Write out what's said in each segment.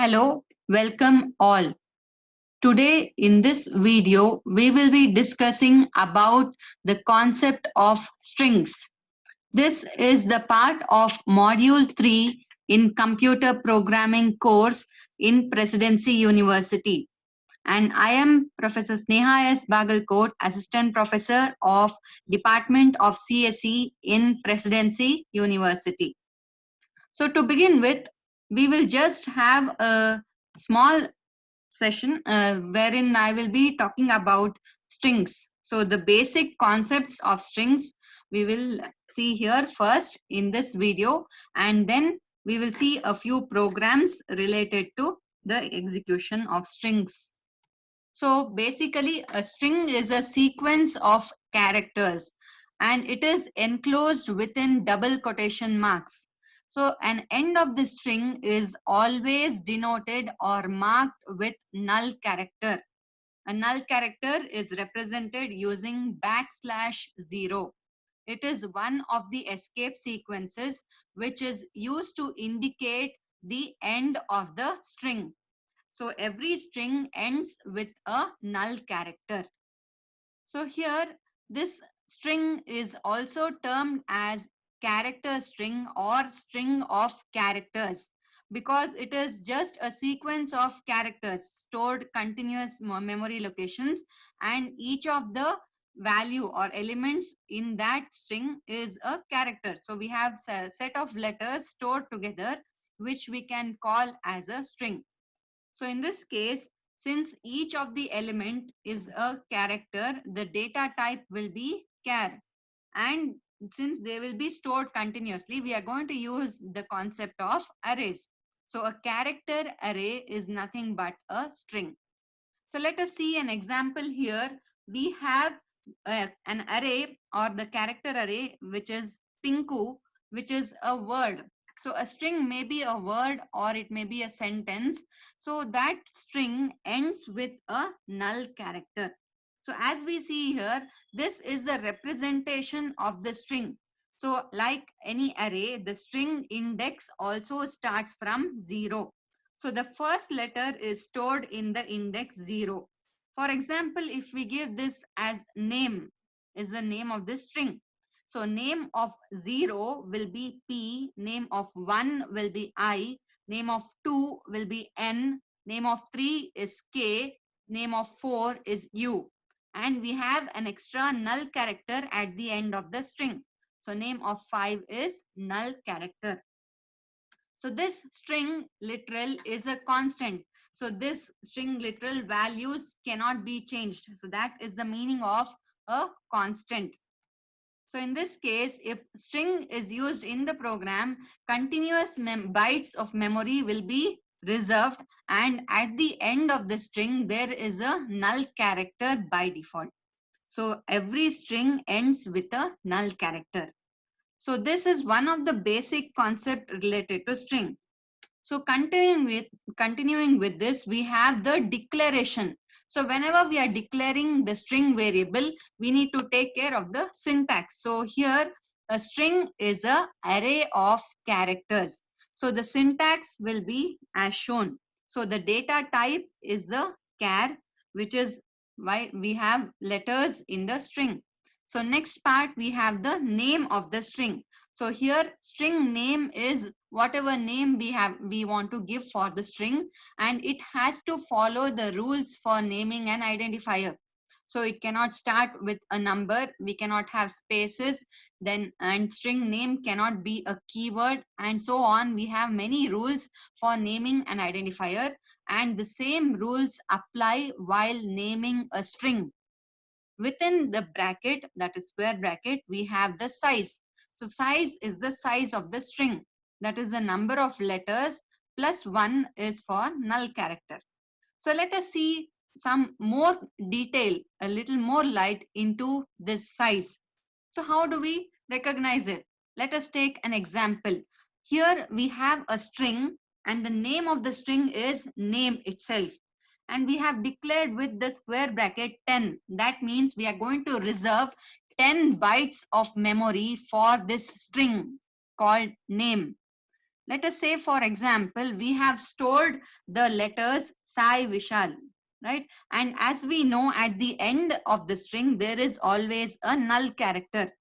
Hello, welcome all. Today in this video, we will be discussing about the concept of strings. This is the part of Module 3 in Computer Programming course in Presidency University. And I am Professor Sneha S. Bagalkot, Assistant Professor of Department of CSE in Presidency University. So to begin with, we will just have a small session wherein I will be talking about strings. So the basic concepts of strings we will see here first in this video, and then we will see a few programs related to the execution of strings. So basically a string is a sequence of characters and it is enclosed within double quotation marks. So an end of the string is always denoted or marked with null character. A null character is represented using \0. It is one of the escape sequences which is used to indicate the end of the string. So every string ends with a null character. So here this string is also termed as character string or string of characters because it is just a sequence of characters stored continuous memory locations, and each of the value or elements in that string is a character. So we have a set of letters stored together which we can call as a string. So in this case, since each of the element is a character, the data type will be char. And since they will be stored continuously, we are going to use the concept of arrays. So a character array is nothing but a string. So let us see an example here. We have an array or the character array, which is Pinku, which is a word. So a string may be a word or it may be a sentence. So that string ends with a null character. So as we see here, this is the representation of the string. So like any array, the string index also starts from 0. So the first letter is stored in the index 0. For example, if we give this as name, is the name of this string. So name of 0 will be P, name of 1 will be I, name of 2 will be N, name of 3 is K, name of 4 is U. And we have an extra null character at the end of the string. So name of 5 is null character. So this string literal is a constant. So this string literal values cannot be changed. So that is the meaning of a constant. So in this case, if string is used in the program, continuous bytes of memory will be reserved, and at the end of the string, there is a null character by default. So every string ends with a null character. So this is one of the basic concept related to string. So continuing with this, we have the declaration. So whenever we are declaring the string variable, we need to take care of the syntax. So here a string is a array of characters. So the syntax will be as shown. So the data type is the char, which is why we have letters in the string. So next part, we have the name of the string. So here string name is whatever name we want to give for the string, and it has to follow the rules for naming an identifier. So it cannot start with a number, we cannot have spaces, then and string name cannot be a keyword, and so on. We have many rules for naming an identifier, and the same rules apply while naming a string. Within the bracket, that is square bracket, we have the size. So size is the size of the string, that is the number of letters, plus 1 is for null character. So let us see some more detail, a little more light into this size. So how do we recognize it? Let us take an example. Here we have a string and the name of the string is name itself. And we have declared with the square bracket 10. That means we are going to reserve 10 bytes of memory for this string called name. Let us say, for example, we have stored the letters Sai Vishal, right? And as we know, at the end of the string, there is always a null character.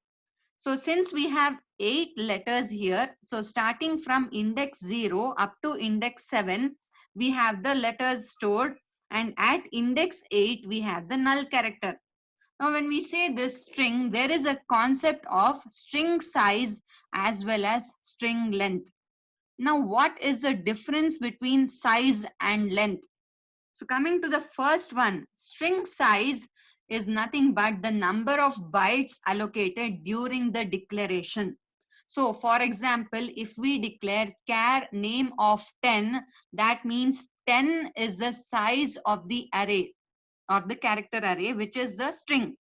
So since we have 8 letters here, so starting from index 0 up to index 7, we have the letters stored, and at index 8, we have the null character. Now, when we say this string, there is a concept of string size as well as string length. Now, what is the difference between size and length? So coming to the first one, string size is nothing but the number of bytes allocated during the declaration. So for example, if we declare char name of 10, that means 10 is the size of the array or the character array, which is the string.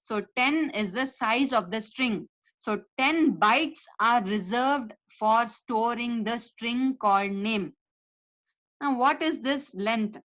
So 10 is the size of the string. So 10 bytes are reserved for storing the string called name. Now, what is this length?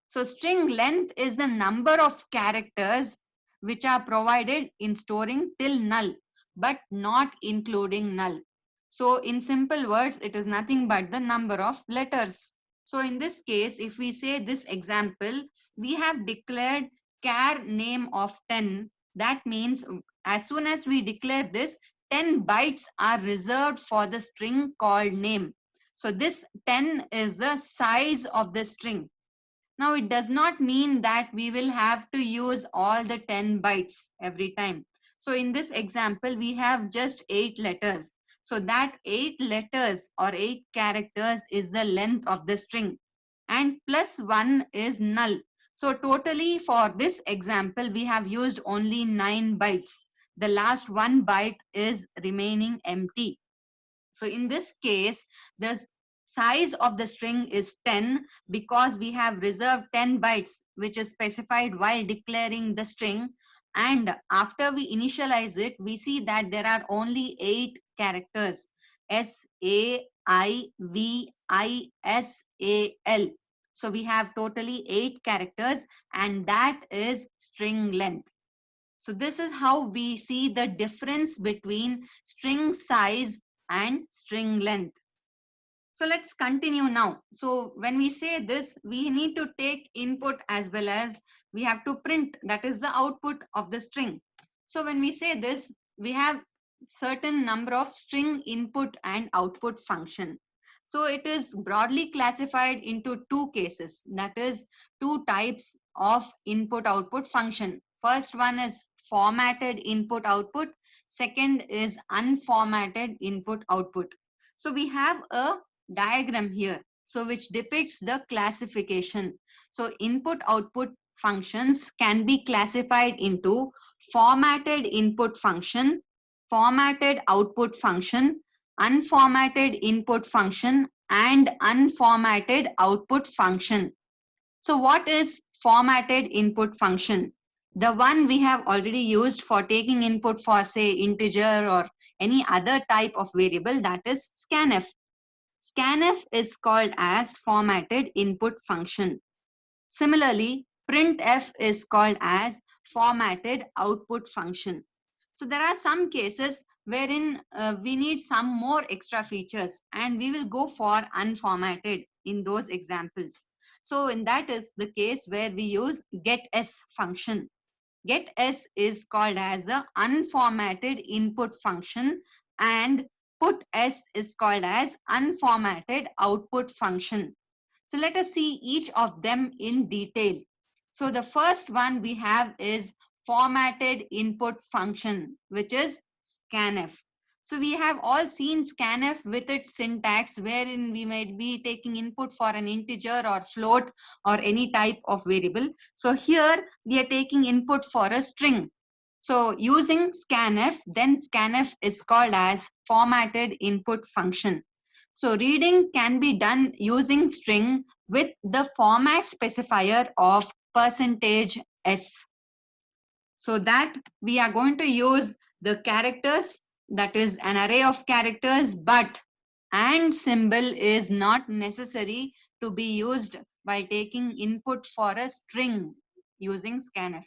So string length is the number of characters which are provided in storing till null, but not including null. So in simple words, it is nothing but the number of letters. So in this case, if we say this example, we have declared char name of 10. That means as soon as we declare this, 10 bytes are reserved for the string called name. So this 10 is the size of the string. Now it does not mean that we will have to use all the 10 bytes every time. So in this example, we have just 8 letters. So that 8 letters or 8 characters is the length of the string, and plus 1 is null. So totally for this example, we have used only 9 bytes. The last 1 byte is remaining empty. So in this case, the size of the string is 10 because we have reserved 10 bytes, which is specified while declaring the string. And after we initialize it, we see that there are only 8 characters: S, A, I, V, I, S, A, L. So we have totally 8 characters, and that is string length. So this is how we see the difference between string size and string length. So let's continue now. So when we say this, we need to take input as well as we have to print, that is the output of the string. So when we say this, we have certain number of string input and output function. So it is broadly classified into two cases, that is two types of input output function. First one is formatted input output. Second is unformatted input output. So we have a diagram here, so which depicts the classification. So input output functions can be classified into formatted input function, formatted output function, unformatted input function, and unformatted output function. So what is formatted input function? The one we have already used for taking input for, say, integer or any other type of variable, that is scanf. Scanf is called as formatted input function. Similarly, printf is called as formatted output function. So there are some cases wherein we need some more extra features, and we will go for unformatted in those examples. So in that is the case where we use getS function. GetS is called as the unformatted input function, and putS is called as unformatted output function. So let us see each of them in detail. So the first one we have is formatted input function, which is scanf. So we have all seen scanf with its syntax, wherein we might be taking input for an integer or float or any type of variable. So here we are taking input for a string. So using scanf, then scanf is called as formatted input function. So reading can be done using string with the format specifier of %s. So that we are going to use the characters, that is an array of characters, but and symbol is not necessary to be used while taking input for a string using scanf.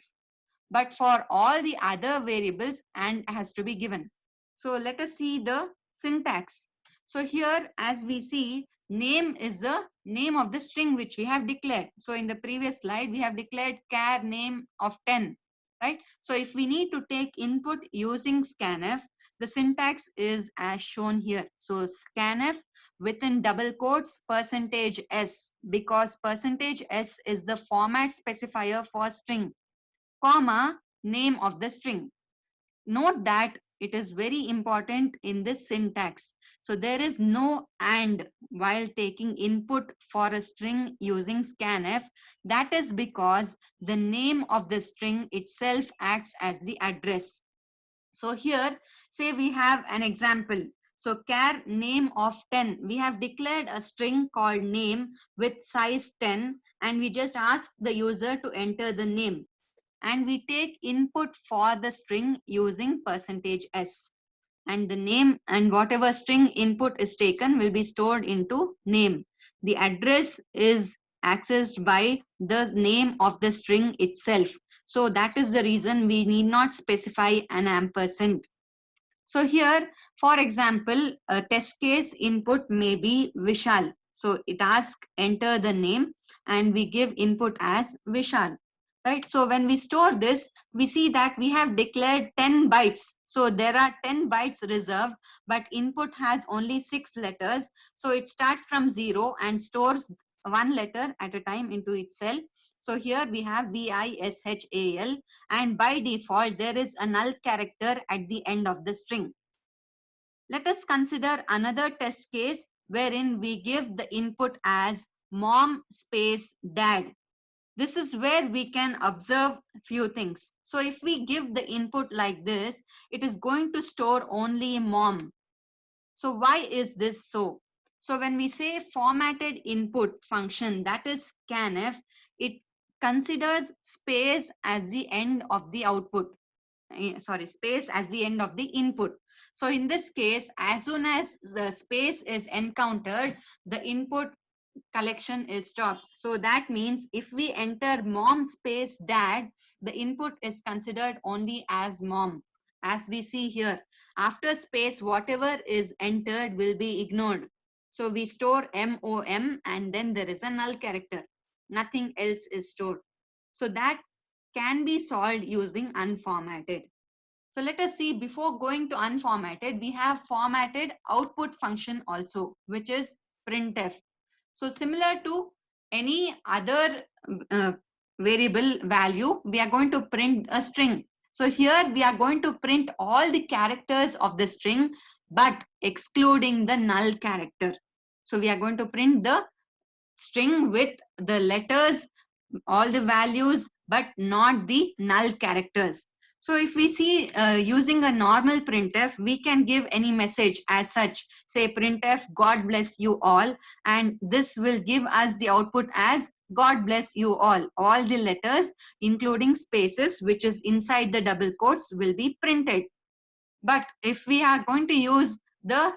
But for all the other variables, and has to be given. So let us see the syntax. So here, as we see, name is the name of the string which we have declared. So in the previous slide, we have declared char name of 10, right? So if we need to take input using scanf, the syntax is as shown here. So scanf within double quotes %s, because %s is the format specifier for string, comma, name of the string. Note that it is very important in this syntax. So there is no and while taking input for a string using scanf. That is because the name of the string itself acts as the address. So here, say we have an example. So char name of 10. We have declared a string called name with size 10, and we just ask the user to enter the name, and we take input for the string using %s, and the name and whatever string input is taken will be stored into name. The address is accessed by the name of the string itself. So that is the reason we need not specify an ampersand. So here, for example, a test case input may be Vishal. So it asks enter the name, and we give input as Vishal, right? So when we store this, we see that we have declared 10 bytes. So there are 10 bytes reserved, but input has only 6 letters. So it starts from 0 and stores one letter at a time into itself. So here we have VISHAL, and by default there is a null character at the end of the string. Let us consider another test case wherein we give the input as mom space dad. This is where we can observe few things. So if we give the input like this, it is going to store only mom. So why is this so? So when we say formatted input function, that is scanf, it considers space as the end of the output. Space as the end of the input. So in this case, as soon as the space is encountered, the input collection is stopped. So that means if we enter mom space dad, the input is considered only as mom. As we see here, after space, whatever is entered will be ignored. So we store MOM, and then there is a null character. Nothing else is stored. So that can be solved using unformatted. So let us see, before going to unformatted, we have formatted output function also, which is printf. So similar to any other uh, variable value, we are going to print a string. So here we are going to print all the characters of the string, but excluding the null character. So we are going to print the string with the letters, all the values, but not the null characters. So if we see using a normal printf, we can give any message as such, say printf God bless you all, and this will give us the output as God bless you all. All the letters including spaces which is inside the double quotes will be printed. But if we are going to use the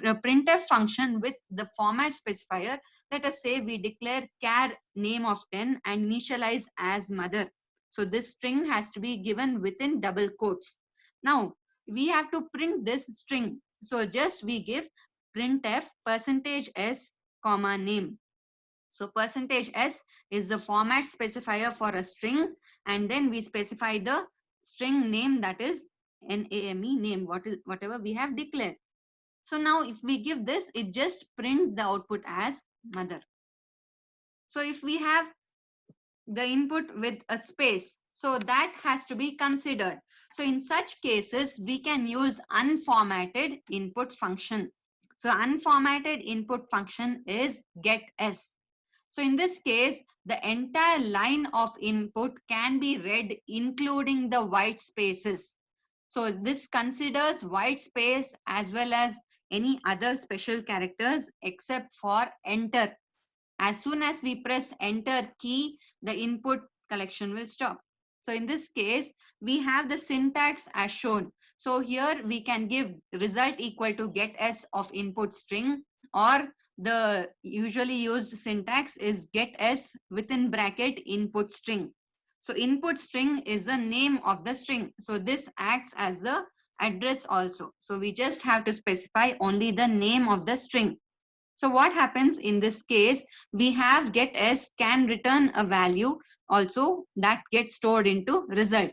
printf function with the format specifier, let us say we declare char name of 10 and initialize as mother. So this string has to be given within double quotes. Now we have to print this string. So just we give printf %s comma name. So %s is the format specifier for a string, and then we specify the string name, that is NAME name, whatever we have declared. So now if we give this, it just print the output as mother. So if we have the input with a space, so that has to be considered. So in such cases, we can use unformatted input function. So unformatted input function is getS. So in this case, the entire line of input can be read, including the white spaces. So this considers white space as well as any other special characters except for enter. As soon as we press enter key, the input collection will stop. So in this case, we have the syntax as shown. So here we can give result equal to getS of input string, or the usually used syntax is getS within bracket input string. So input string is the name of the string. So this acts as the address also. So we just have to specify only the name of the string. So what happens in this case, we have get s can return a value also that gets stored into result.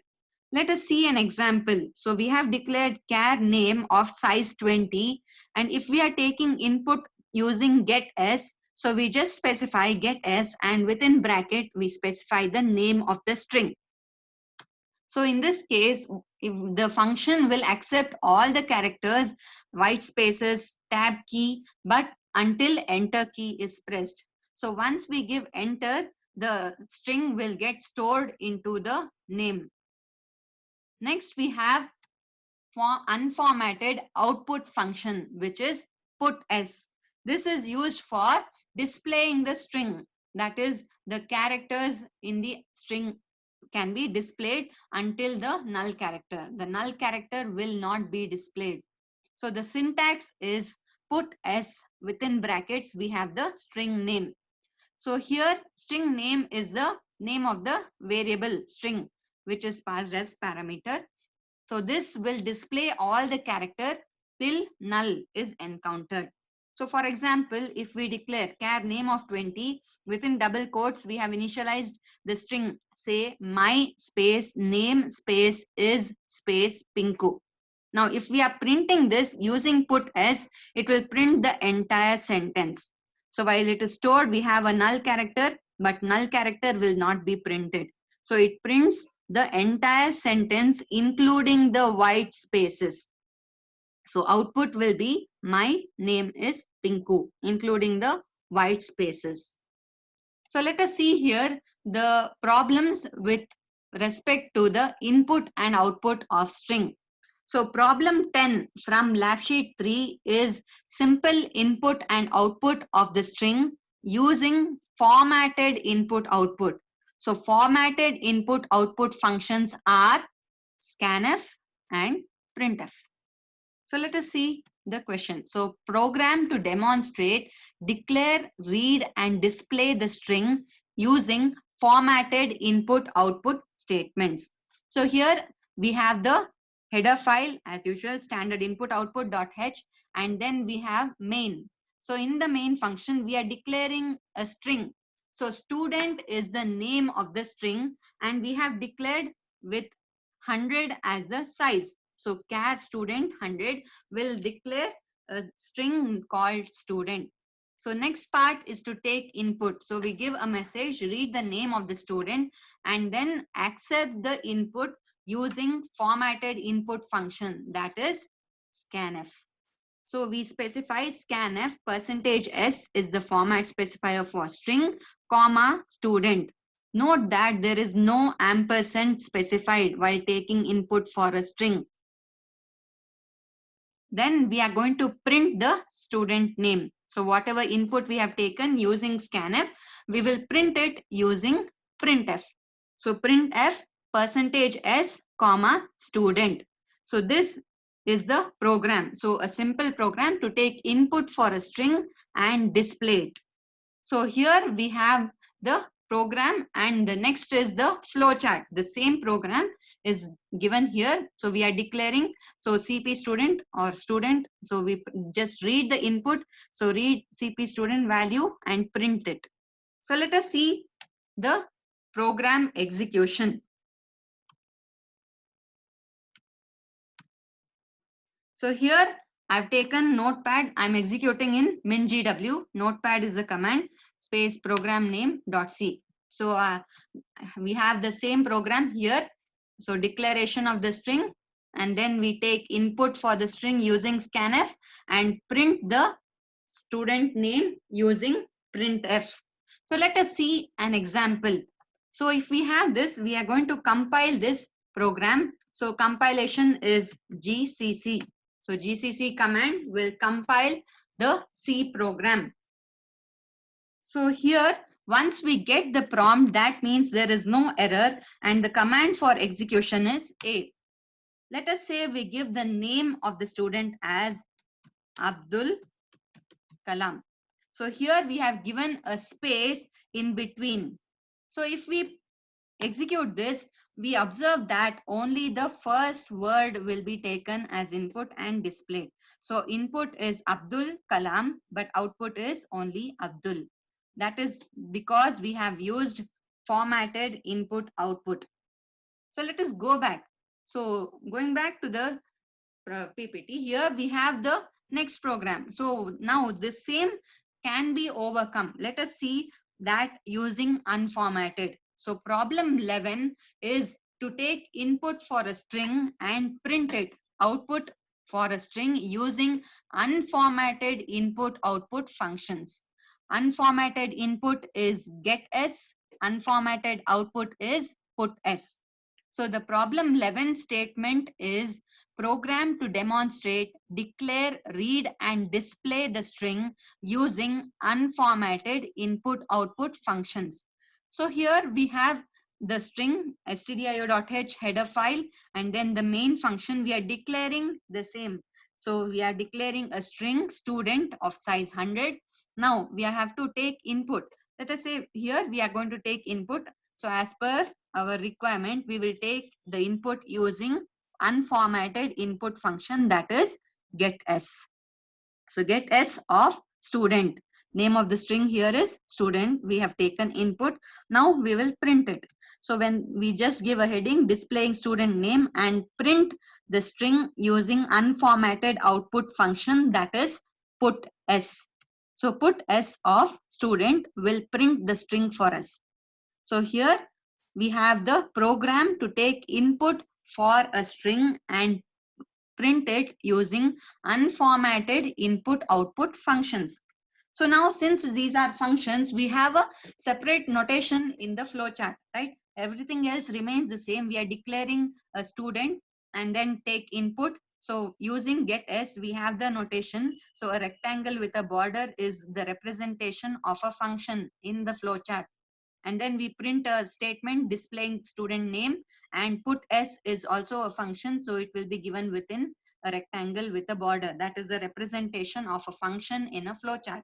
Let us see an example. So we have declared char name of size 20, and if we are taking input using get s, so we just specify get s and within bracket we specify the name of the string. So in this case, if the function will accept all the characters, white spaces, tab key, but until enter key is pressed. So once we give enter, the string will get stored into the name. Next, we have unformatted output function, which is put s. This is used for displaying the string. That is, the characters in the string can be displayed until the null character. The null character will not be displayed. So the syntax is put s within brackets. We have the string name. So here string name is the name of the variable string, which is passed as parameter. So this will display all the character till null is encountered. So for example, if we declare char name of 20, within double quotes, we have initialized the string, say my space name space is space Pinku. Now, if we are printing this using put s, it will print the entire sentence. So while it is stored, we have a null character, but null character will not be printed. So it prints the entire sentence, including the white spaces. So output will be my name is Pinku, including the white spaces. So let us see here the problems with respect to the input and output of string. So problem 10 from lab sheet 3 is simple input and output of the string using formatted input output. So formatted input output functions are scanf and printf. So let us see the question. So program to demonstrate, declare, read and display the string using formatted input output statements. So here we have the header file as usual, standard input output.h, and then we have main. So in the main function we are declaring a string. So student is the name of the string and we have declared with 100 as the size. So char student 100 will declare a string called student. So next part is to take input. So we give a message, read the name of the student and then accept the input using formatted input function, that is scanf. So we specify scanf %s is the format specifier for string, comma student. Note that there is no ampersand specified while taking input for a string. Then we are going to print the student name. So whatever input we have taken using scanf, we will print it using printf. So printf %s comma student. So this is the program. So a simple program to take input for a string and display it. So here we have the program and the next is the flow chart. The same program is given here. So we are declaring, so CP student or student. So we just read the input. So read CP student value and print it. So let us see the program execution. So here I've taken notepad. I'm executing in MinGW. Notepad is the command space program name .c. So we have the same program here. So declaration of the string and then we take input for the string using scanf and print the student name using printf. So let us see an example. So if we have this, we are going to compile this program. So compilation is GCC. So GCC command will compile the C program. So here, once we get the prompt, that means there is no error and the command for execution is A. Let us say we give the name of the student as Abdul Kalam. So here we have given a space in between. So if we execute this, we observe that only the first word will be taken as input and displayed. So input is Abdul Kalam, but output is only Abdul. That is because we have used formatted input output. So let us go back. So going back to the PPT, here we have the next program. So now the same can be overcome. Let us see that using unformatted. So problem 11 is to take input for a string and print it output for a string using unformatted input output functions. Unformatted input is getS, unformatted output is putS. So the problem 11 statement is program to demonstrate, declare, read and display the string using unformatted input-output functions. So here we have the string stdio.h header file, and then the main function we are declaring the same. So we are declaring a string student of size 100. Now we have to take input. Let us say here we are going to take input. So as per our requirement, we will take the input using unformatted input function, that is getS. So getS of student. Name of the string here is student. We have taken input. Now we will print it. So when we just give a heading displaying student name and print the string using unformatted output function, that is putS. So putS of student will print the string for us. So here we have the program to take input for a string and print it using unformatted input output functions. So now since these are functions, we have a separate notation in the flowchart, right? Everything else remains the same. We are declaring a student and then take input. So using getS, we have the notation. So a rectangle with a border is the representation of a function in the flowchart. And then we print a statement displaying student name, and putS is also a function, so it will be given within a rectangle with a border. That is a representation of a function in a flowchart.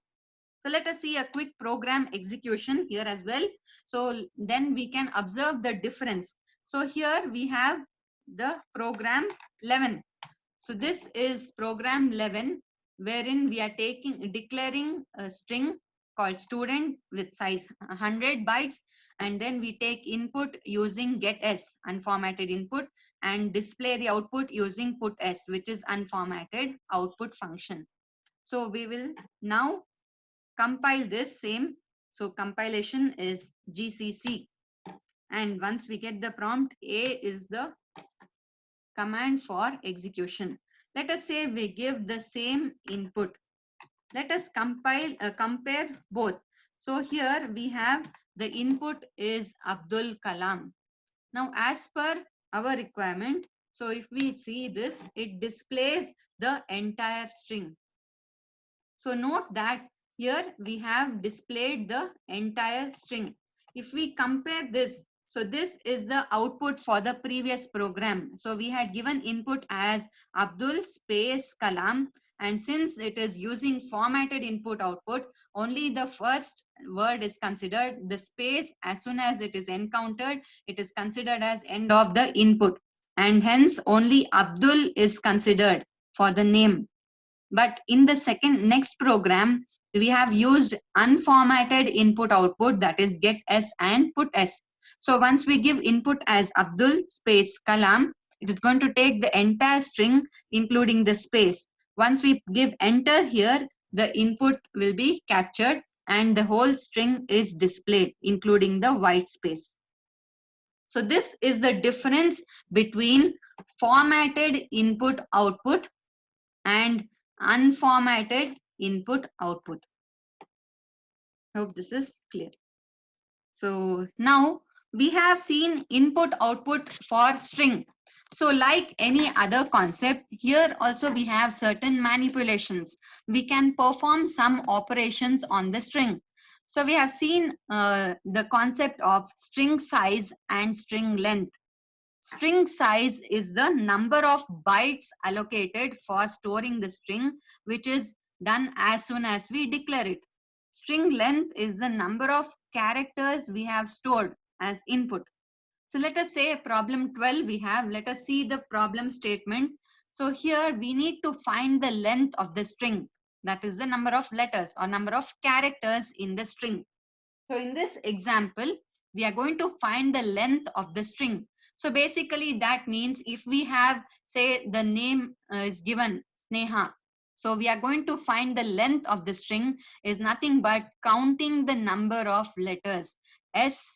So let us see a quick program execution here as well. So then we can observe the difference. So here we have the program 11. So this is program 11, wherein we are declaring a string called student with size 100 bytes, and then we take input using getS, unformatted input, and display the output using putS, which is unformatted output function. So we will now compile this same. So compilation is GCC, and once we get the prompt, A is the command for execution. Let us say we give the same input. Let us compare both. So here we have the input is Abdul Kalam. Now as per our requirement, so if we see this, it displays the entire string. So note that here we have displayed the entire string. If we compare this, so this is the output for the previous program. So we had given input as Abdul space Kalam, and since it is using formatted input output, only the first word is considered. The space, as soon as it is encountered, it is considered as end of the input, and hence only Abdul is considered for the name. But in the next program, we have used unformatted input output, that is getS and putS. So once we give input as Abdul space Kalam, it is going to take the entire string including the space. Once we give enter here, the input will be captured and the whole string is displayed including the white space. So this is the difference between formatted input output and unformatted input output. Hope this is clear. So now we have seen input output for string. So like any other concept, here also we have certain manipulations. We can perform some operations on the string. So we have seen the concept of string size and string length. String size is the number of bytes allocated for storing the string, which is done as soon as we declare it. String length is the number of characters we have stored as input. So let us say problem 12 we have. Let us see the problem statement. So here we need to find the length of the string. That is the number of letters or number of characters in the string. So in this example, we are going to find the length of the string. So basically that means if we have, say, the name is given Sneha. So we are going to find the length of the string is nothing but counting the number of letters S,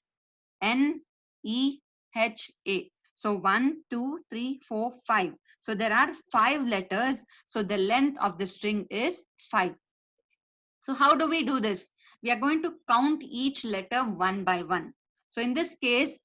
N, E, H, A. So 1, 2, 3, 4, 5. So there are 5 letters. So the length of the string is 5. So how do we do this? We are going to count each letter one by one. So in this case,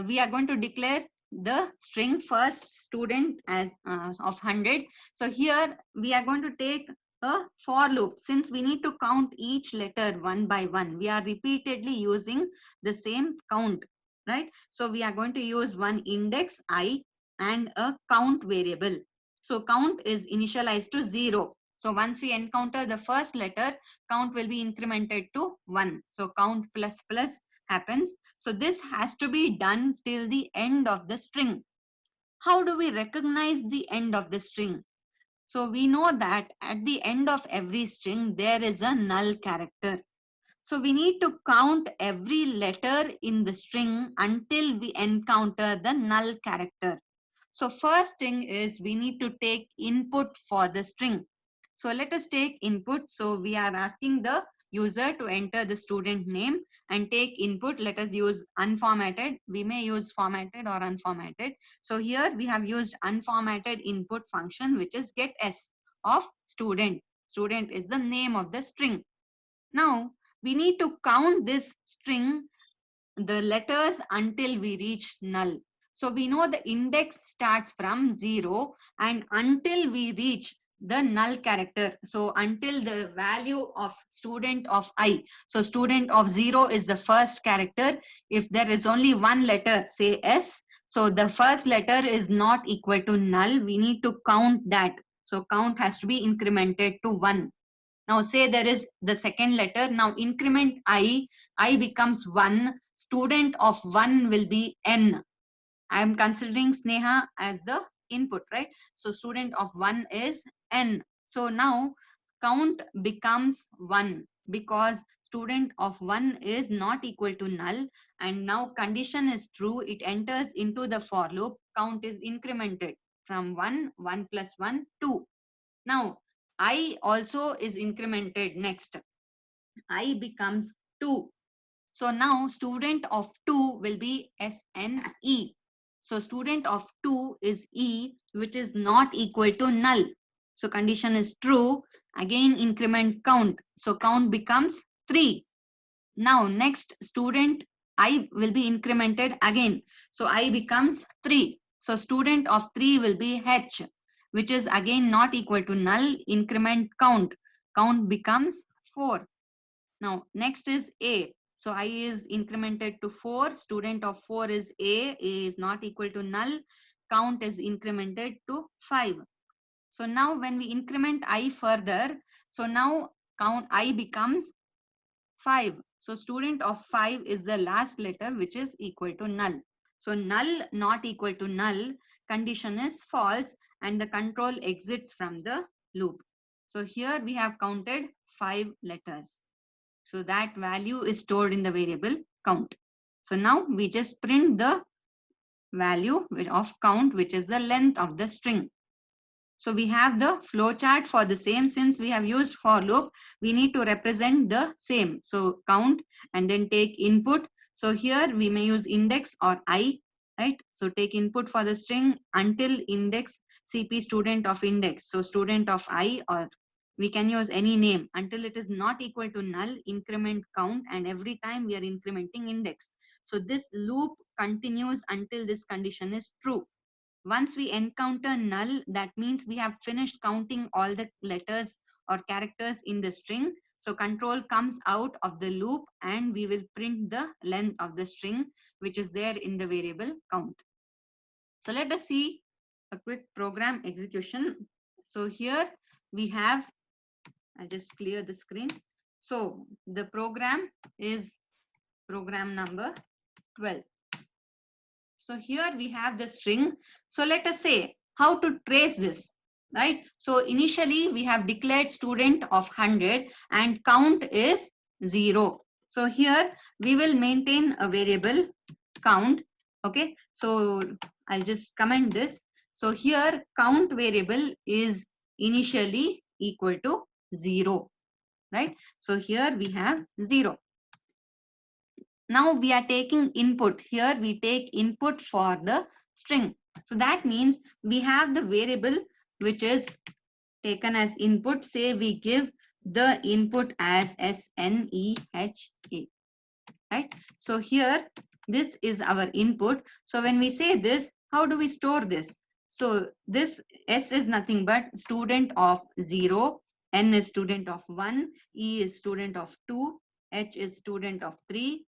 we are going to declare the string first student as of 100. So here we are going to take a for loop. Since we need to count each letter one by one, we are repeatedly using the same count, right? So we are going to use one index I and a count variable. So count is initialized to 0. So once we encounter the first letter, count will be incremented to 1. So count plus plus happens. So this has to be done till the end of the string. How do we recognize the end of the string? So we know that at the end of every string, there is a null character. So we need to count every letter in the string until we encounter the null character. So first thing is we need to take input for the string. So let us take input. So we are asking the user to enter the student name and take input. Let us use unformatted. We may use formatted or unformatted. So here we have used unformatted input function, which is get s of student. Student is the name of the string. Now we need to count this string, the letters, until we reach null. So we know the index starts from 0 and until we reach the null character. So until the value of student of I. So student of 0 is the first character. If there is only one letter, say S, so the first letter is not equal to null. We need to count that. So count has to be incremented to 1. Now say there is the second letter. Now increment I becomes 1. Student of 1 will be N. I am considering Sneha as the input, right? So student of 1 is N. So now count becomes 1 because student of 1 is not equal to null, and now condition is true. It enters into the for loop. Count is incremented from 1, 1 plus 1, 2. Now I also is incremented next. I becomes 2. So now student of 2 will be SNE. So student of 2 is E, which is not equal to null. So condition is true. Again increment count. So count becomes 3. Now next student I will be incremented again. So I becomes 3. So student of 3 will be H, which is again not equal to null. Increment count. Count becomes 4. Now next is A. So I is incremented to 4. Student of 4 is A. A is not equal to null. Count is incremented to 5. So now when we increment I further, so now count I becomes 5. So student of 5 is the last letter, which is equal to null. So null not equal to null, condition is false and the control exits from the loop. So here we have counted 5 letters. So that value is stored in the variable count. So now we just print the value of count, which is the length of the string. So we have the flowchart for the same. Since we have used for loop, we need to represent the same. So count and then take input. So here we may use index or I, right? So take input for the string until index CP student of index. So student of I, or we can use any name until it is not equal to null. Increment count, and every time we are incrementing index. So this loop continues until this condition is true. Once we encounter null, that means we have finished counting all the letters or characters in the string. So control comes out of the loop and we will print the length of the string, which is there in the variable count. So let us see a quick program execution. So here we have, I just clear the screen. So the program is program number 12. So here we have the string. So let us say how to trace this, right? So initially we have declared student of 100 and count is 0. So here we will maintain a variable count. Okay, so I'll just comment this. So here count variable is initially equal to 0, right? So here we have 0. Now we are taking input. Here we take input for the string. So that means we have the variable which is taken as input. Say we give the input as SNEHA, right? So here this is our input. So when we say this, how do we store this? So this S is nothing but student of 0, N is student of 1, E is student of 2, H is student of 3,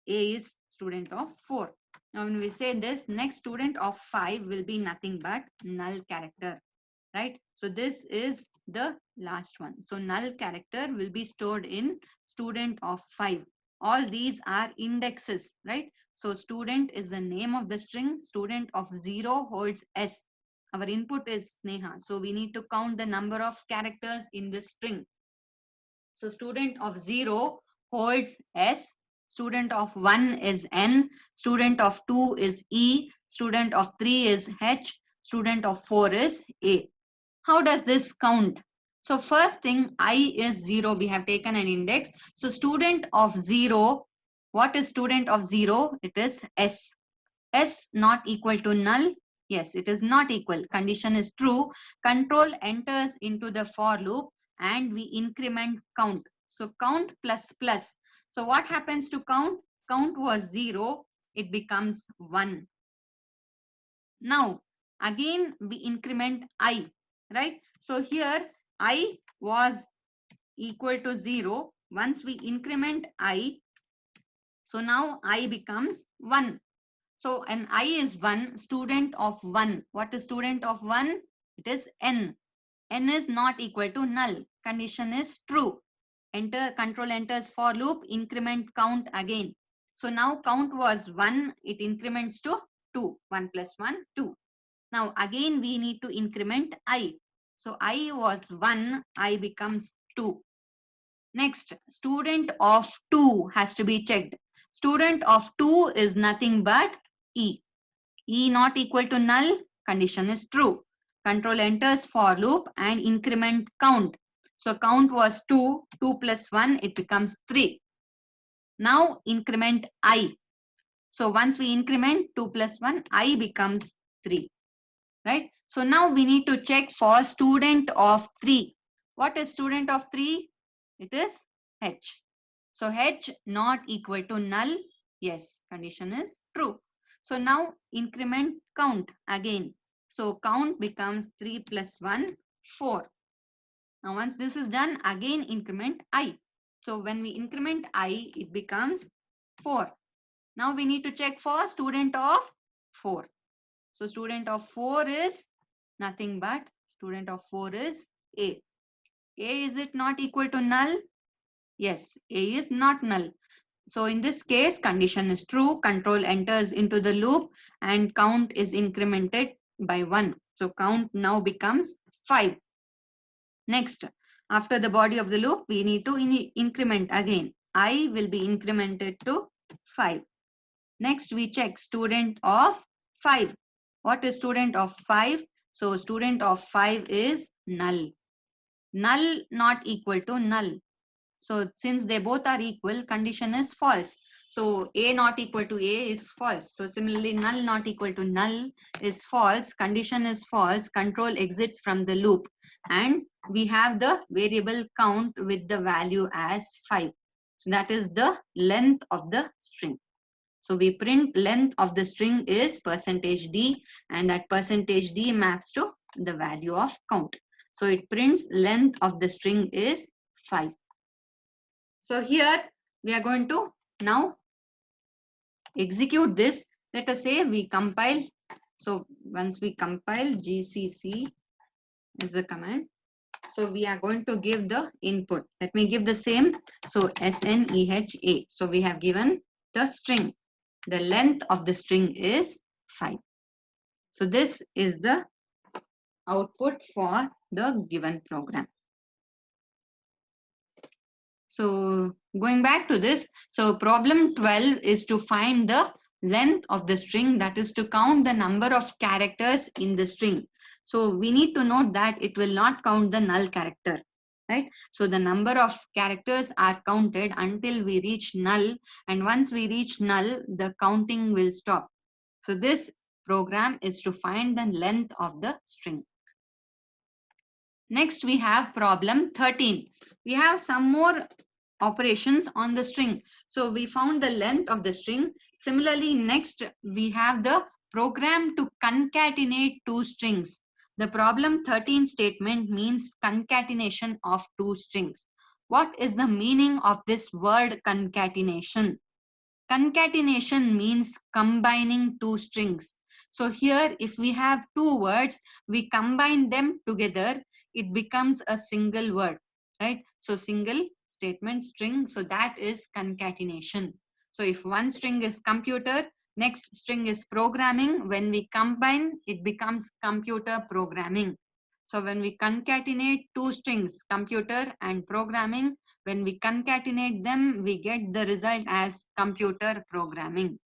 A is student of 4. Now when we say this, next student of 5 will be nothing but null character, right? So this is the last one. So null character will be stored in student of 5. All these are indexes, right? So student is the name of the string. Student of 0 holds S. Our input is Sneha. So we need to count the number of characters in this string. So student of 0 holds S. Student of 1 is N. Student of 2 is E. Student of 3 is H. Student of 4 is A. How does this count? So first thing, I is 0. We have taken an index. So student of 0, what is student of 0? It is S. S not equal to null. Yes, it is not equal. Condition is true. Control enters into the for loop and we increment count. So count plus plus. So what happens to count? Count was 0. It becomes 1. Now, again, we increment I, right? So here, I was equal to 0. Once we increment I, so now I becomes 1. So an I is 1, student of 1. What is student of 1? It is N. N is not equal to null. Condition is true. Enter, control enters for loop, increment count again. So now count was 1, it increments to 2. 1 plus 1, 2. Now again we need to increment I. So I was 1, I becomes 2. Next, student of 2 has to be checked. Student of 2 is nothing but E. E not equal to null, condition is true. Control enters for loop and increment count. So count was 2, 2 plus 1, it becomes 3. Now increment I. So once we increment 2 plus 1, I becomes 3. Right? So now we need to check for student of 3. What is student of 3? It is H. So H not equal to null. Yes, condition is true. So now increment count again. So count becomes 3 plus 1, 4. Now once this is done, again increment I. So when we increment I, it becomes 4. Now we need to check for student of 4. So student of 4 is nothing but student of 4 is A. A, is it not equal to null? Yes, A is not null. So in this case, condition is true. Control enters into the loop and count is incremented by 1. So count now becomes 5. Next, after the body of the loop, we need to increment again. I will be incremented to 5. Next, we check student of 5. What is student of 5? So student of 5 is null. Null not equal to null. So since they both are equal, condition is false. So A not equal to A is false. So similarly, null not equal to null is false. Condition is false. Control exits from the loop. And we have the variable count with the value as 5. So that is the length of the string. So we print length of the string is %d and that %d maps to the value of count. So it prints length of the string is 5. So here we are going to now execute this. Let us say we compile. So once we compile, GCC is the command. So we are going to give the input. Let me give the same. So SNEHA. So we have given the string. The length of the string is 5. So this is the output for the given program. So going back to this, so problem 12 is to find the length of the string, that is to count the number of characters in the string. So we need to note that it will not count the null character, right? So the number of characters are counted until we reach null, and once we reach null, the counting will stop. So this program is to find the length of the string. Next we have problem 13. We have some more operations on the string. So we found the length of the string. Similarly, next we have the program to concatenate two strings. The problem 13 statement means concatenation of two strings. What is the meaning of this word concatenation? Concatenation means combining two strings. So here, if we have two words, we combine them together, it becomes a single word, right? So single statement string, so that is concatenation. So if one string is computer, next string is programming, when we combine, it becomes computer programming. So when we concatenate two strings, computer and programming, when we concatenate them, we get the result as computer programming.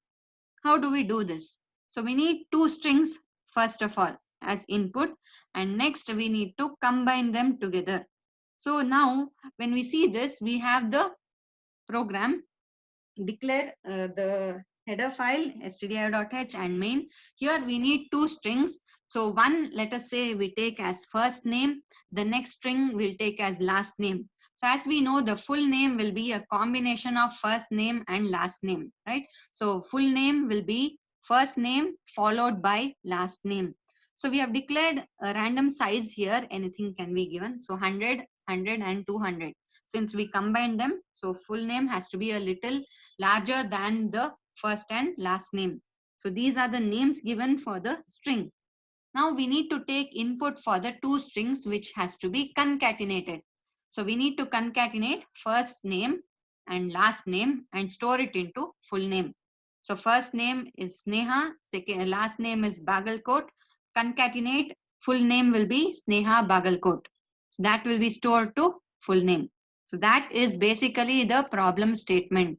How do we do this? So we need two strings first of all as input, and next we need to combine them together. So now when we see this, we have the program declare the header file stdio.h and main. Here we need two strings. So one, let us say we take as first name, the next string will take as last name. So as we know, the full name will be a combination of first name and last name, right? So full name will be first name followed by last name. So we have declared a random size here, anything can be given. So 100, 100 and 200. Since we combine them, so full name has to be a little larger than the first and last name. So these are the names given for the string. Now we need to take input for the two strings which has to be concatenated. So we need to concatenate first name and last name and store it into full name. So first name is Sneha, second last name is Bagalkot. Concatenate, full name will be Sneha Bagalkot. So that will be stored to full name. So that is basically the problem statement.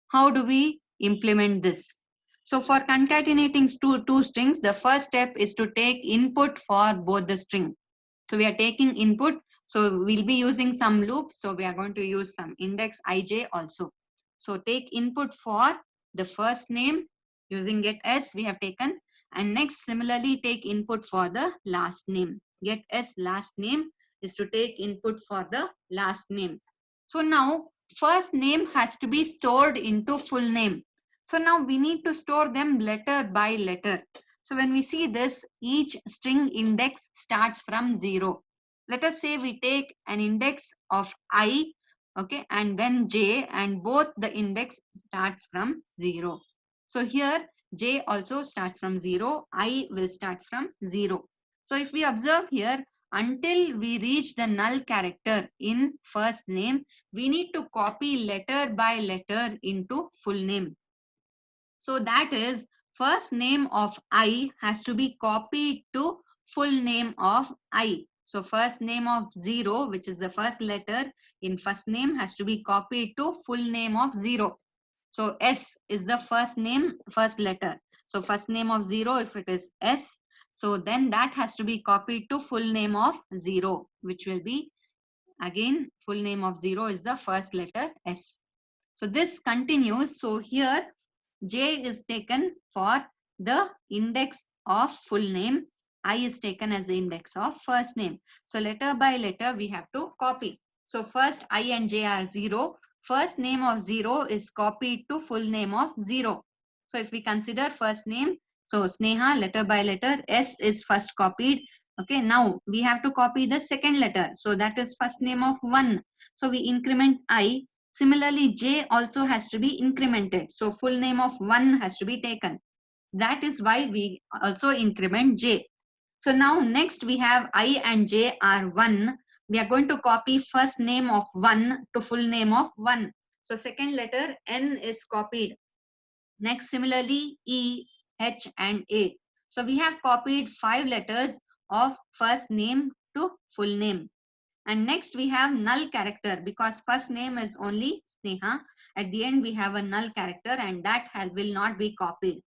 How do we implement this? So for concatenating two strings, the first step is to take input for both the string. So we are taking input. So we'll be using some loops. So we are going to use some index ij also. So take input for the first name using get s we have taken. And next similarly take input for the last name. Get s last name is to take input for the last name. So now first name has to be stored into full name. So now we need to store them letter by letter. So when we see this, each string index starts from 0. Let us say we take an index of I, okay, and then j, and both the index starts from 0. So here j also starts from 0, I will start from 0. So if we observe here, until we reach the null character in first name, we need to copy letter by letter into full name. So that is first name of I has to be copied to full name of I. So first name of 0, which is the first letter in first name, has to be copied to full name of 0. So S is the first name, first letter. So first name of 0, if it is S, so then that has to be copied to full name of 0, which will be again full name of 0 is the first letter S. So this continues. So here J is taken for the index of full name. I is taken as the index of first name. So letter by letter we have to copy. So first I and J are 0. First name of 0 is copied to full name of 0. So if we consider first name, so Sneha, letter by letter, S is first copied. Okay, now we have to copy the second letter. So that is first name of 1. So we increment I. Similarly, J also has to be incremented. So full name of 1 has to be taken. That is why we also increment J. So now next we have I and J are 1. We are going to copy first name of 1 to full name of 1. So second letter N is copied. Next similarly E, H and A. So we have copied 5 letters of first name to full name. And next we have null character, because first name is only Sneha. At the end we have a null character, and that will not be copied.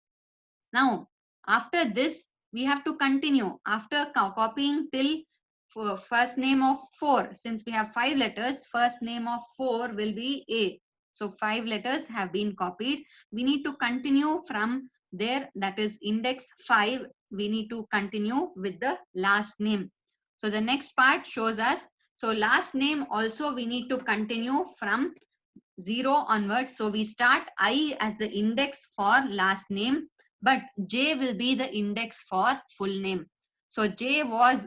Now, after this, we have to continue. After copying till first name of 4, since we have 5 letters, first name of 4 will be A. So 5 letters have been copied. We need to continue from there, that is index 5. We need to continue with the last name. So the next part shows us, so last name also we need to continue from 0 onwards. So we start I as the index for last name, but J will be the index for full name. So J was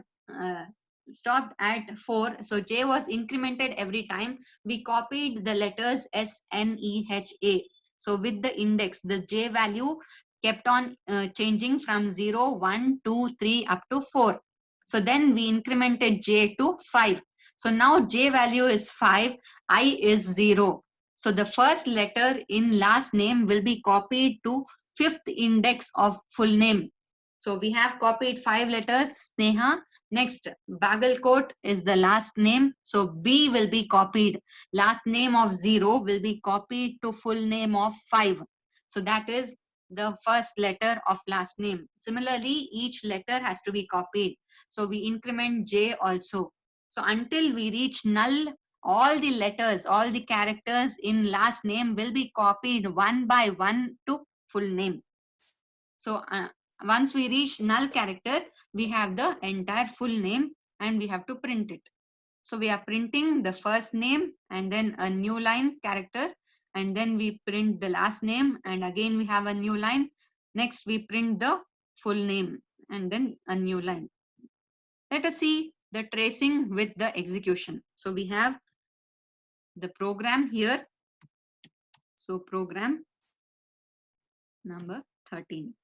stopped at 4. So J was incremented every time we copied the letters S, N, E, H, A. So with the index, the J value kept on changing from 0, 1, 2, 3 up to 4. So then we incremented J to 5. So now J value is 5, I is 0. So the first letter in last name will be copied to 5th index of full name. So we have copied 5 letters, Sneha. Next, Bagalkot is the last name. So B will be copied. Last name of 0 will be copied to full name of 5. So that is the first letter of last name. Similarly, each letter has to be copied. So we increment J also. So until we reach null, all the letters, all the characters in last name will be copied one by one to full name. So once we reach null character, we have the entire full name and we have to print it. So we are printing the first name and then a new line character, and then we print the last name, and again we have a new line. Next we print the full name and then a new line. Let us see the tracing with the execution. So we have the program here. So program number 13.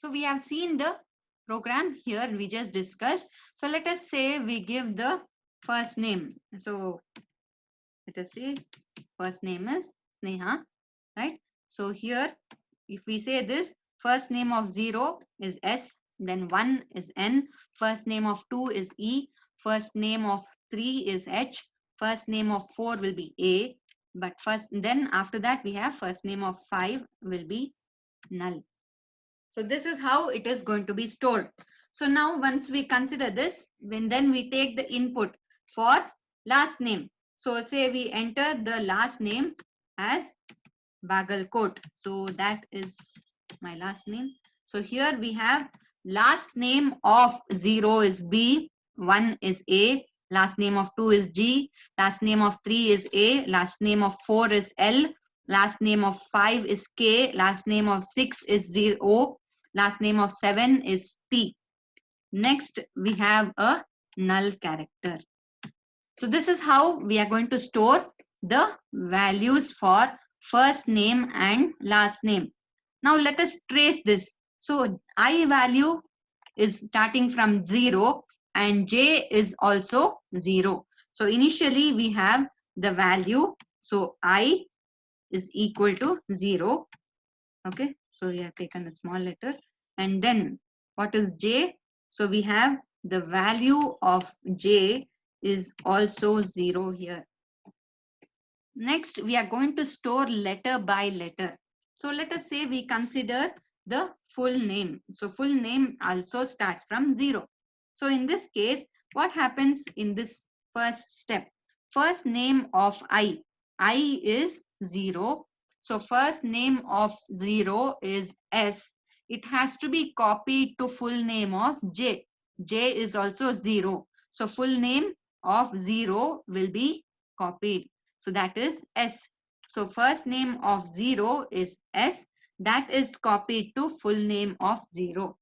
So we have seen the program here we just discussed. So let us say we give the first name. So let us say first name is Sneha, right? So here if we say this, first name of 0 is S, then 1 is N, first name of 2 is E, first name of 3 is H, first name of 4 will be A, but first, then after that we have first name of 5 will be null. So this is how it is going to be stored. So now once we consider this, then we take the input for last name. So say we enter the last name as Bagalkot. So that is my last name. So here we have last name of 0 is B, 1 is A, last name of 2 is G, last name of 3 is A, last name of 4 is L, last name of 5 is K, last name of 6 is 0, last name of 7 is T. Next we have a null character. So this is how we are going to store the values for first name and last name. Now let us trace this. So I value is starting from 0 and J is also 0. So initially we have the value. So I is equal to 0. Okay. So we have taken a small letter. And then what is J? So we have the value of J is also 0 here. Next, we are going to store letter by letter. So let us say we consider the full name. So full name also starts from 0. So in this case, what happens in this first step? First name of I is 0. So first name of 0 is S. It has to be copied to full name of J. J is also 0. So full name of 0 will be copied. So that is S. So first name of 0 is S. That is copied to full name of 0.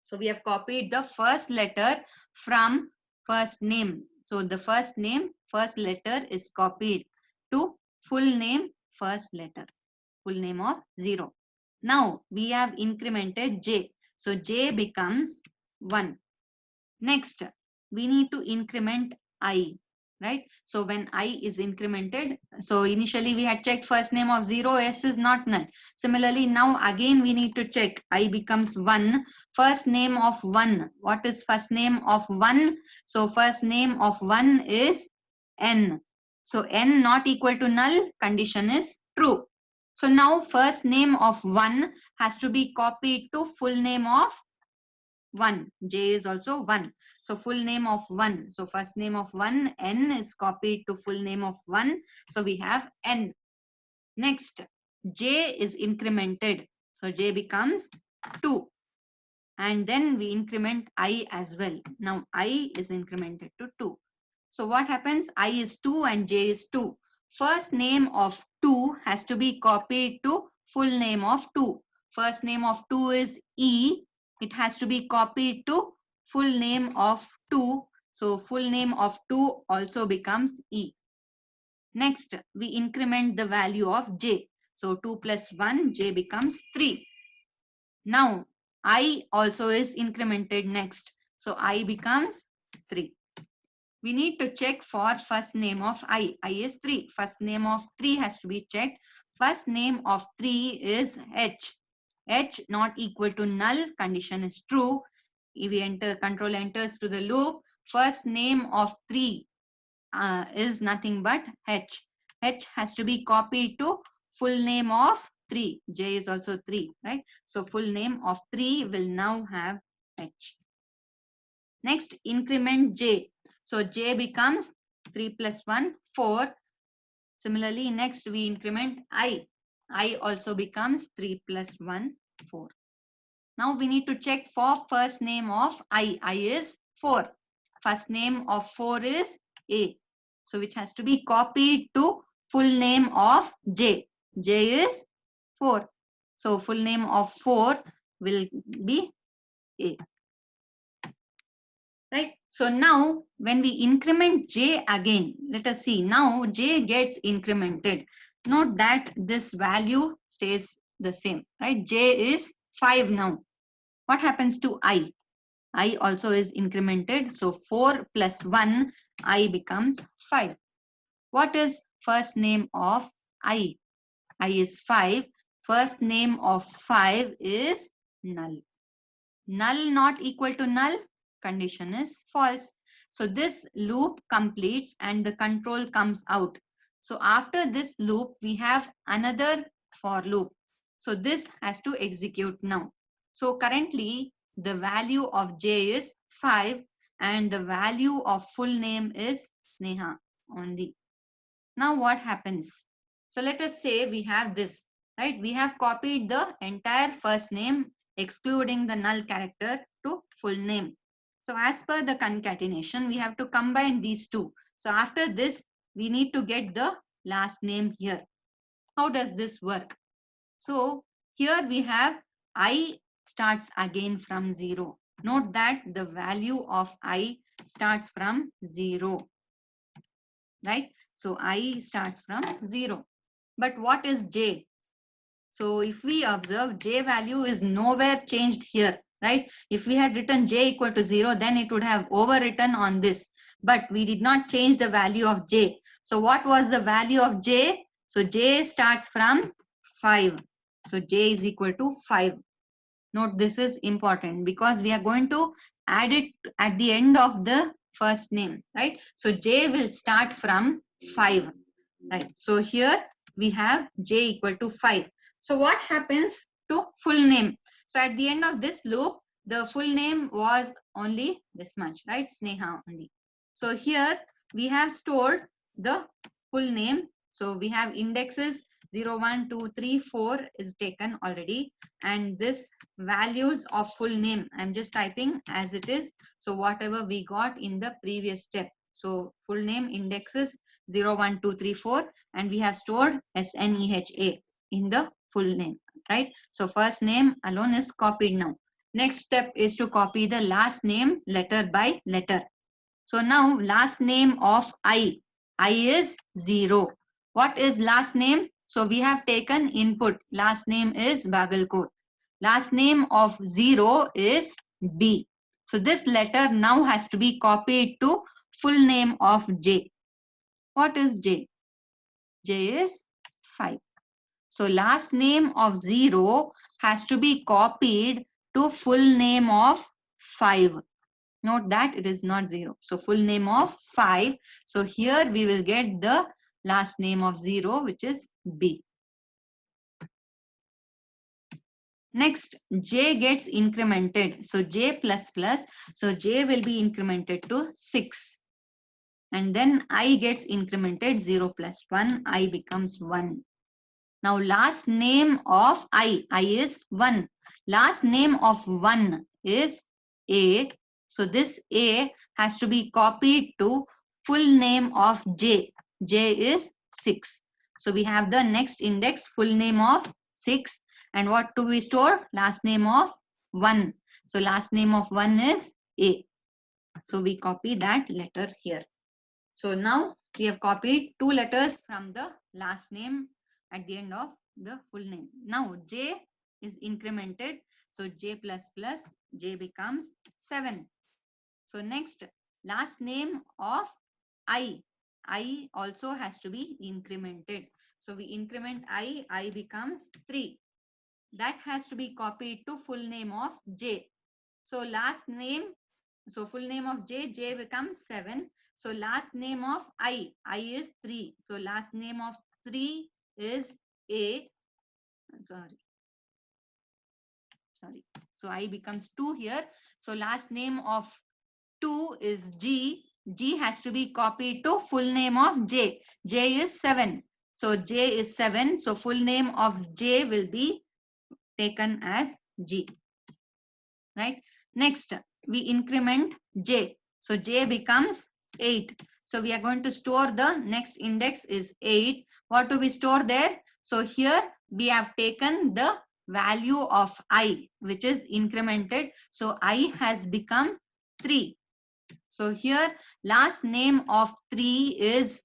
So we have copied the first letter from first name. So the first name, first letter is copied to full name, first letter, full name of 0. Now we have incremented J. So J becomes 1. Next, we need to increment I. right? So when I is incremented, so initially we had checked first name of 0, S is not null. Similarly, now again we need to check I becomes 1, first name of 1. What is first name of 1? So first name of 1 is N. So N not equal to null, condition is true. So now first name of 1 has to be copied to full name of 1. J is also 1. So full name of 1. So first name of 1, N is copied to full name of 1. So we have N. Next, J is incremented. So J becomes 2. And then we increment I as well. Now I is incremented to 2. So what happens? I is 2 and J is 2. First name of 2 has to be copied to full name of 2. First name of 2 is E. It has to be copied to full name of 2. So full name of 2 also becomes E. Next, we increment the value of J. So 2 plus 1, J becomes 3. Now, I also is incremented next. So I becomes 3. We need to check for first name of I. I is 3. First name of 3 has to be checked. First name of 3 is H. H not equal to null. Condition is true. If we enter, control enters to the loop. First name of 3 is nothing but H. H has to be copied to full name of 3. J is also 3, right? So full name of 3 will now have H. Next, increment J. So J becomes 3 plus 1, 4. Similarly, next we increment I. I also becomes 3 plus 1, 4. Now we need to check for first name of I. I is 4. First name of 4 is A. So which has to be copied to full name of J. J is 4. So full name of 4 will be A. Right? So now when we increment J again, let us see. Now J gets incremented. Note that this value stays the same, right? J is 5 now. What happens to I? I also is incremented. So 4 plus 1, I becomes 5. What is first name of I? I is 5. First name of 5 is null. Null not equal to null, condition is false. So this loop completes and the control comes out. So after this loop, we have another for loop. So this has to execute now. So currently the value of J is 5 and the value of full name is Sneha only. Now what happens? So let us say we have this, right? We have copied the entire first name excluding the null character to full name. So as per the concatenation, we have to combine these two. So after this, we need to get the last name here. How does this work? So here we have I starts again from 0. Note that the value of I starts from 0. Right? So I starts from 0. But what is J? So if we observe, J value is nowhere changed here, right? If we had written J equal to 0, then it would have overwritten on this. But we did not change the value of J. So what was the value of J? So J starts from 5. So J is equal to 5. Note this is important because we are going to add it at the end of the first name, right? So J will start from 5, right? So here we have J equal to 5. So what happens to full name? So at the end of this loop, the full name was only this much, right? Sneha only. So here we have stored the full name. So we have indexes 0, 1, 2, 3, 4 is taken already. And this values of full name, I'm just typing as it is. So whatever we got in the previous step. So full name indexes 0, 1, 2, 3, 4, and we have stored SNEHA in the full name, right? So first name alone is copied now. Next step is to copy the last name letter by letter. So now last name of I is 0. What is last name? So we have taken input. Last name is Bagalkot. Last name of 0 is B. So this letter now has to be copied to full name of J. What is J? J is 5. So last name of 0 has to be copied to full name of 5. Note that it is not 0. So full name of 5. So here we will get the last name of 0, which is B. Next, J gets incremented. So J plus plus. So J will be incremented to 6. And then I gets incremented 0 plus 1. I becomes 1. Now last name of I is 1. Last name of 1 is A. So this A has to be copied to full name of J. J is 6. So we have the next index, full name of 6. And what do we store? Last name of 1. So last name of 1 is A. So we copy that letter here. So now we have copied 2 letters from the last name at the end of the full name. Now J is incremented. So J plus plus, J becomes 7. So next, last name of I also has to be incremented. So we increment I becomes 3. That has to be copied to full name of J. So last name, so full name of J becomes 7. So last name of I is 3. So last name of 3 is A. Sorry. So I becomes 2 here. So last name of 2 is G. G has to be copied to full name of J. J is 7. So J is 7. So full name of J will be taken as G. Right? Next, we increment J. So J becomes 8. So we are going to store the next index is 8. What do we store there? So here we have taken the value of I, which is incremented. So I has become 3. So here last name of 3 is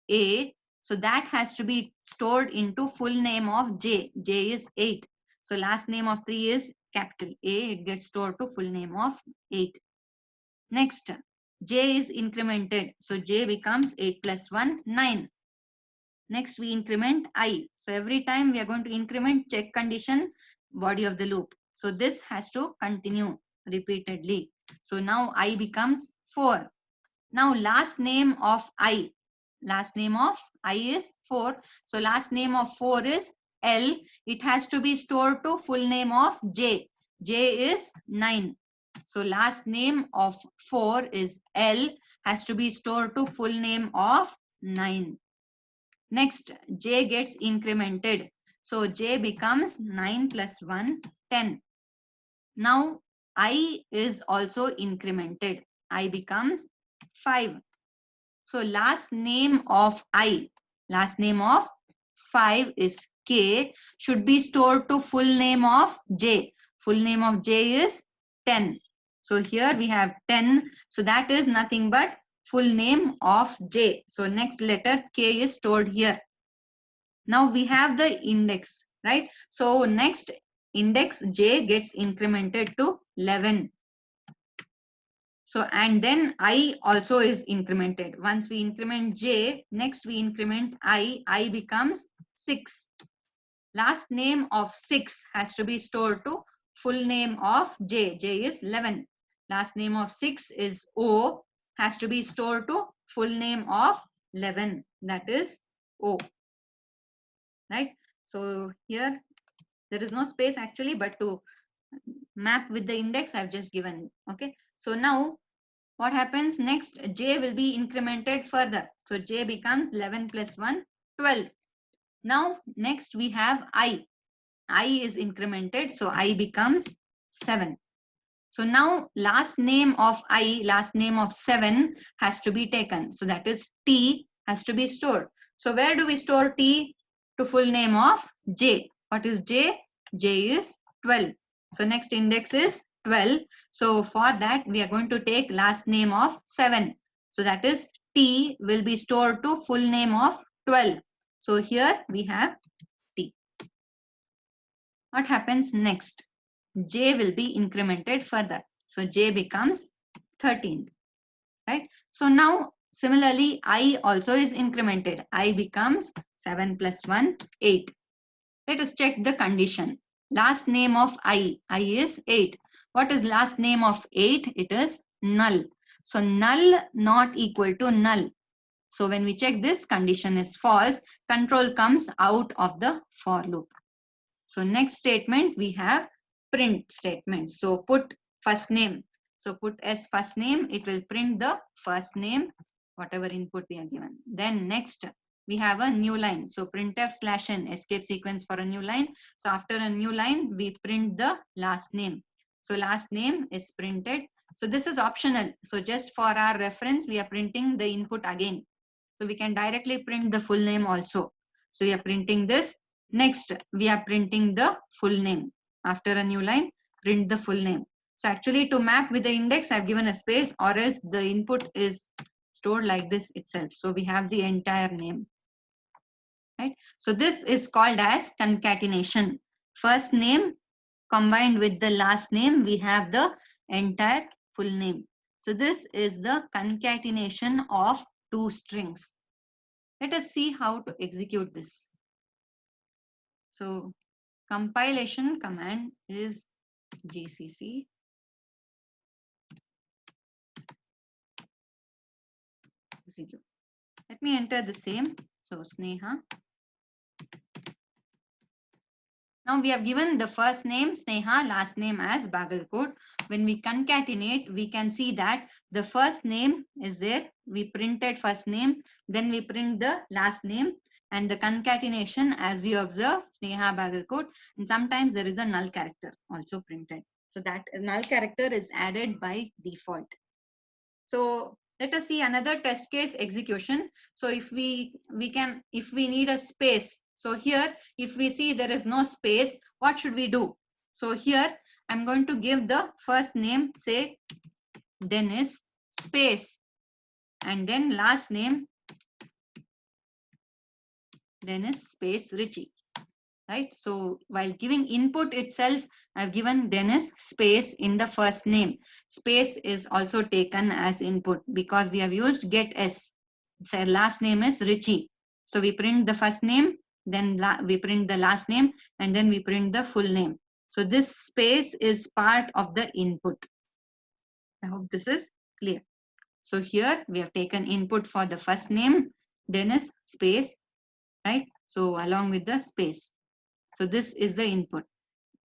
A. So that has to be stored into full name of J. J is 8. So last name of 3 is capital A. It gets stored to full name of 8. Next, J is incremented. So J becomes 8 plus 1, 9. Next, we increment I. So every time we are going to increment check condition body of the loop. So this has to continue repeatedly. So now I becomes 4. Now last name of I. Last name of I is 4. So last name of 4 is L. It has to be stored to full name of J. J is 9. So last name of 4 is L. Has to be stored to full name of 9. Next, J gets incremented. So J becomes 9 plus 1, 10. Now I is also incremented. I becomes 5. So last name of I, last name of 5 is K, should be stored to full name of J. Full name of J is 10. So here we have 10. So that is nothing but full name of J. So next letter K is stored here. Now we have the index, right? So next index J gets incremented to 11. So and then I also is incremented. Once we increment J, next we increment I becomes 6. Last name of 6 has to be stored to full name of J. J is 11. Last name of 6 is O, has to be stored to full name of 11. That is O. Right? So here there is no space actually, but to map with the index I've just given. Okay. So now what happens next? J will be incremented further. So J becomes 11 plus 1, 12. Now next we have I. I is incremented. So I becomes 7. So now last name of I, last name of 7 has to be taken. So that is T has to be stored. So where do we store T? To full name of J. What is J? J is 12. So next index is 12. So for that we are going to take last name of 7. So that is T will be stored to full name of 12. So here we have T. What happens next? J will be incremented further. So J becomes 13. Right? So now Similarly, I also is incremented. I becomes 7 plus 1, 8. Let us check the condition. Last name of I is 8. What is last name of 8? It is null. So null not equal to null. So when we check this, condition is false. Control comes out of the for loop. So next statement we have print statement. So put first name. So put as first name, it will print the first name, whatever input we have given. Then next we have a new line. So printf/n, escape sequence for a new line. So after a new line, we print the last name. So last name is printed. So this is optional. So just for our reference, we are printing the input again. So we can directly print the full name also. So we are printing this. Next, we are printing the full name. After a new line, print the full name. So actually to map with the index, I've given a space, or else the input is stored like this itself. So we have the entire name. Right? So this is called as concatenation. First name combined with the last name, we have the entire full name. So this is the concatenation of two strings. Let us see how to execute this. So compilation command is gcc execute. Let me enter the same. So Sneha. Now we have given the first name Sneha, last name as Bagalkot. When we concatenate, we can see that the first name is there. We printed first name, then we print the last name, and the concatenation, as we observe, Sneha Bagalkot, and sometimes there is a null character also printed. So that null character is added by default. So let us see another test case execution. So if we need a space. So here, if we see there is no space, what should we do? So here, I'm going to give the first name, say Dennis, space, and then last name Dennis space Richie. Right? So while giving input itself, I've given Dennis space in the first name. Space is also taken as input because we have used get s. So last name is Richie. So we print the first name, then we print the last name, and then we print the full name. So this space is part of the input. I hope this is clear. So here we have taken input for the first name, Dennis space, right? So along with the space. So this is the input.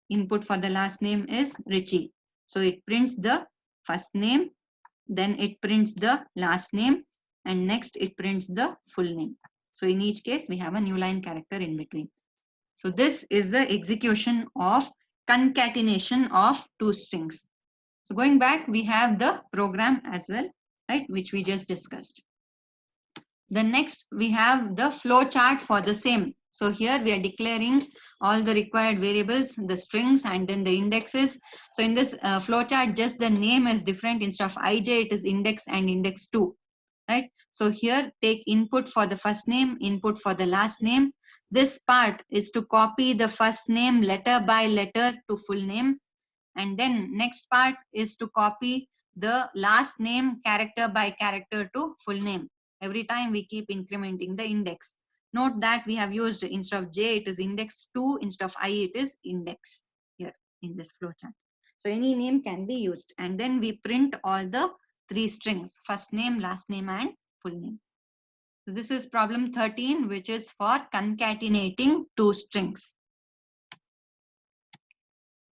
Input for the last name is Richie. So it prints the first name, then it prints the last name, and next it prints the full name. So in each case, we have a new line character in between. So this is the execution of concatenation of two strings. So going back, we have the program as well, right, which we just discussed. The next, we have the flow chart for the same. So here we are declaring all the required variables, the strings, and then the indexes. So in this flow chart, just the name is different. Instead of ij, it is index and index 2, right? So here take input for the first name, input for the last name. This part is to copy the first name letter by letter to full name. And then next part is to copy the last name character by character to full name. Every time we keep incrementing the index. Note that we have used, instead of j, it is index 2, instead of I, it is index here in this flowchart. So any name can be used. And then we print all the three strings, first name, last name, and full name. So this is problem 13, which is for concatenating two strings.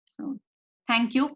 So thank you.